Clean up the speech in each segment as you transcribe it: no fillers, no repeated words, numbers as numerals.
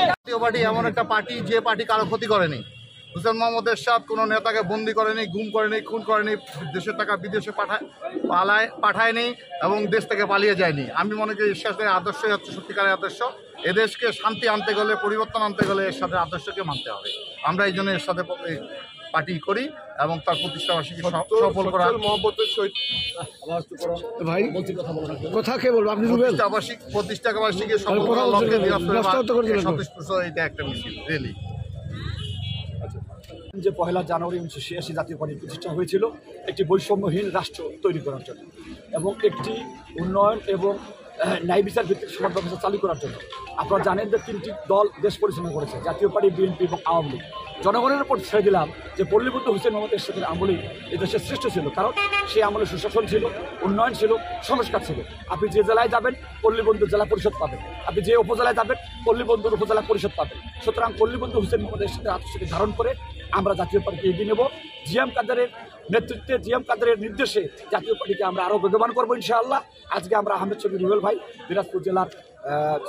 জাতীয় পার্টি এমন একটা পার্টি যে পার্টি কারো ক্ষতি করেনি। হুসেইন মোহাম্মদ এরশাদ কোনো নেতাকে বন্দি করেনি, গুম করেনি, খুন করেনি, দেশের টাকা বিদেশে পাঠায়নি এবং দেশ থেকে পালিয়ে যায়নি। আমি মনে করি এরশাদের আদর্শই হচ্ছে সত্যিকারের আদর্শ। এদেশকে শান্তি আনতে গেলে, পরিবর্তন আনতে গেলে এরশাদের আদর্শকে মানতে হবে। আমরা এই জন্য এরশাদের পার্টি করি এবং তার প্রতিষ্ঠাবার্ষিকী সফল করা প্রতিষ্ঠাবার্ষিকী সফল করার লক্ষ্যে এটা একটা মিছিল রেলি। যে 1 জানুয়ারি 1986 জাতীয় পার্টি প্রতিষ্ঠা হয়েছিল একটি বৈষম্যহীন রাষ্ট্র তৈরি করার জন্য এবং একটি উন্নয়ন এবং ন্যায় বিচার ভিত্তিক সমাজ ব্যবস্থা চালু করার জন্য। আপনারা জানেন যে 3টি দল দেশ পরিচালনা করেছে, জাতীয় পার্টি, বিএনপি এবং আওয়ামী লীগ। জনগণের উপর ছেড়ে দিলাম যে পল্লীবন্ধু হুসেইন মোহাম্মদ এরশাদের আমলেই এদেশের শ্রেষ্ঠ ছিল, কারণ সেই আমলে সুশাসন ছিল, উন্নয়ন ছিল, সংস্কার ছিল। আপনি যে জেলায় যাবেন পল্লীবন্ধু জেলা পরিষদ পাবেন, আপনি যে উপজেলায় যাবেন পল্লীবন্ধুর উপজেলা পরিষদ পাবেন। সুতরাং পল্লীবন্ধু হুসেইন মোহাম্মদ এরশাদের আদর্শকে ধারণ করে আমরা জাতীয় পার্টিকে এগিয়ে নেব। জিএম কাদেরের নেতৃত্বে, জিএম কাদেরের নির্দেশে জাতীয় পার্টিকে আমরা আরও বেগবান করবো ইনশাআল্লাহ। আজকে আমরা আহমেদ শফি রুবেল ভাই, দিনাজপুর জেলার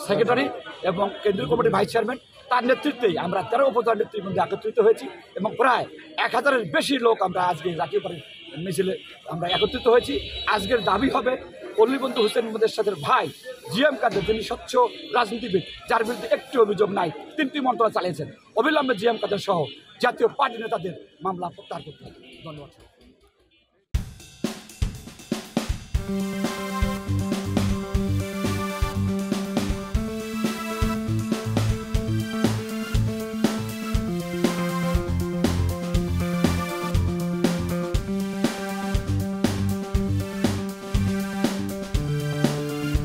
সেক্রেটারি এবং কেন্দ্রীয় কমিটির ভাইস চেয়ারম্যান, তার নেতৃত্বেই আমরা 13 উপজেলার নেতৃবৃন্দ একত্রিত হয়েছি এবং প্রায় 1000-এর বেশি লোক আমরা আজকে জাতীয় পার্টির মিছিলে আমরা একত্রিত হয়েছি। আজকের দাবি হবে পল্লীবন্ধু হুসেইন মোহাম্মদ এরশাদের ভাই জিএম কাদের, যিনি স্বচ্ছ রাজনীতিবিদ, যার বিরুদ্ধে একটি অভিযোগ নাই, 3টি মন্ত্রণালয় চালিয়েছেন, অবিলম্বে জিএম কাদের সহ জাতীয় পার্টি নেতাদের মামলা প্রত্যাহার করতে হবে। ধন্যবাদ।